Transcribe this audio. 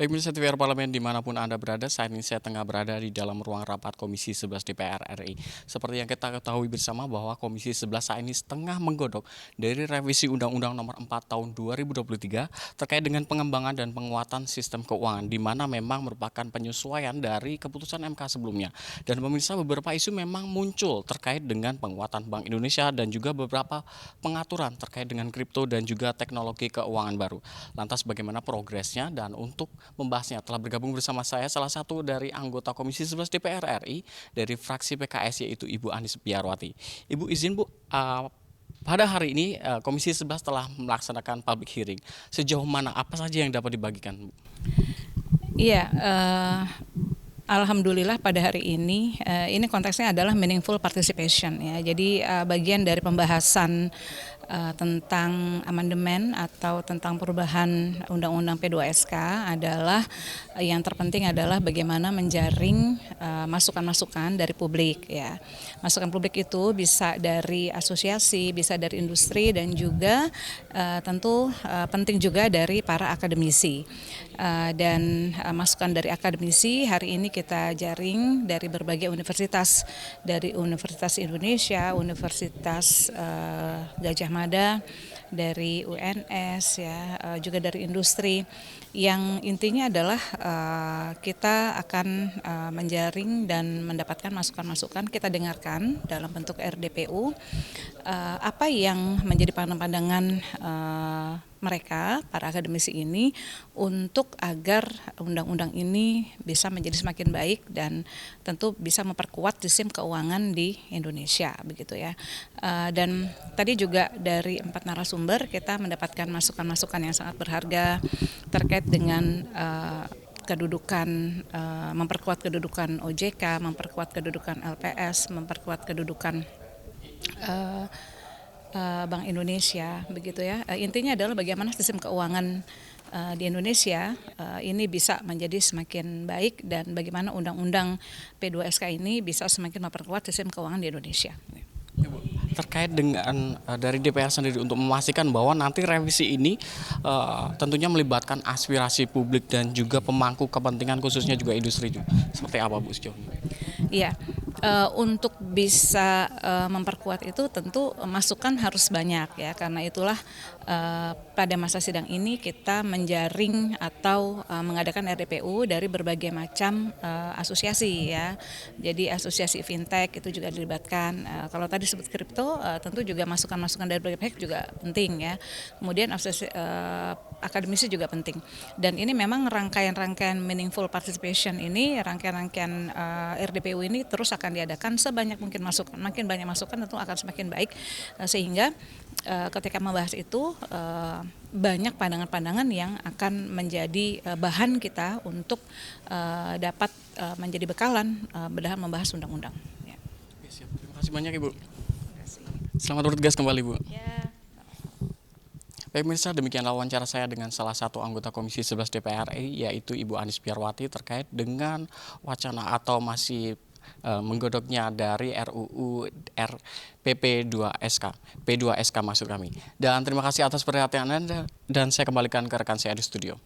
Baik pemirsa TVR Parlemen dimanapun Anda berada, saat ini saya tengah berada di dalam ruang rapat Komisi 11 DPR RI. Seperti yang kita ketahui bersama bahwa Komisi 11 saat ini setengah menggodok dari revisi Undang-Undang Nomor 4 Tahun 2023 terkait dengan pengembangan dan penguatan sistem keuangan, di mana memang merupakan penyesuaian dari keputusan MK sebelumnya. Dan pemirsa, beberapa isu memang muncul terkait dengan penguatan Bank Indonesia dan juga beberapa pengaturan terkait dengan kripto dan juga teknologi keuangan baru. Lantas bagaimana progresnya, dan untuk membahasnya telah bergabung bersama saya salah satu dari anggota Komisi 11 DPR RI dari fraksi PKS, yaitu Ibu Anies Biarwati. Ibu izin Bu, pada hari ini Komisi 11 telah melaksanakan public hearing. Sejauh mana, apa saja yang dapat dibagikan, Bu? Iya, alhamdulillah pada hari ini konteksnya adalah meaningful participation ya. Jadi bagian dari pembahasan tentang amandemen atau tentang perubahan Undang-Undang P2SK adalah yang terpenting adalah bagaimana menjaring masukan-masukan dari publik ya. Masukan publik itu bisa dari asosiasi, bisa dari industri, dan juga tentu penting juga dari para akademisi. Dan masukan dari akademisi hari ini kita jaring dari berbagai universitas, dari Universitas Indonesia, Universitas Gajah Mada, dari UNS ya, juga dari industri. Yang intinya adalah kita akan menjaring dan mendapatkan masukan-masukan, kita dengarkan dalam bentuk RDPU apa yang menjadi pandangan mereka, para akademisi ini, untuk agar undang-undang ini bisa menjadi semakin baik dan tentu bisa memperkuat sistem keuangan di Indonesia, begitu ya. Dan tadi juga dari 4 narasumber kita mendapatkan masukan-masukan yang sangat berharga terkait dengan kedudukan, memperkuat kedudukan OJK, memperkuat kedudukan LPS, memperkuat kedudukan Bank Indonesia, begitu ya. Intinya adalah bagaimana sistem keuangan di Indonesia ini bisa menjadi semakin baik, dan bagaimana Undang-Undang P2SK ini bisa semakin memperkuat sistem keuangan di Indonesia. Ya, Bu. Terkait dengan dari DPR sendiri untuk memastikan bahwa nanti revisi ini tentunya melibatkan aspirasi publik dan juga pemangku kepentingan, khususnya juga industri juga. Seperti apa, Bu, sejauh ini? Iya, untuk bisa memperkuat itu tentu masukan harus banyak ya, karena itulah pada masa sidang ini kita menjaring atau mengadakan RDPU dari berbagai macam asosiasi ya. Jadi asosiasi fintech itu juga dilibatkan. Kalau tadi sebut kripto, tentu juga masukan-masukan dari berbagai pihak juga penting ya. Kemudian asosiasi akademisi juga penting. Dan ini memang rangkaian-rangkaian meaningful participation ini, rangkaian-rangkaian RDPU ini terus akan diadakan sebanyak mungkin masukan. Makin banyak masukan tentu akan semakin baik, sehingga ketika membahas itu banyak pandangan-pandangan yang akan menjadi bahan kita untuk dapat menjadi bekalan dalam membahas undang-undang. Ya. Siap. Terima kasih banyak, Ibu. Selamat bertugas kembali, Bu. Ya. Baik pemirsa, demikianlah wawancara saya dengan salah satu anggota Komisi 11 DPR RI, yaitu Ibu Anies Biarwati, terkait dengan wacana atau masih menggodoknya dari RUU PP2SK, P2SK maksud kami. Dan terima kasih atas perhatian Anda, dan saya kembalikan ke rekan saya di studio.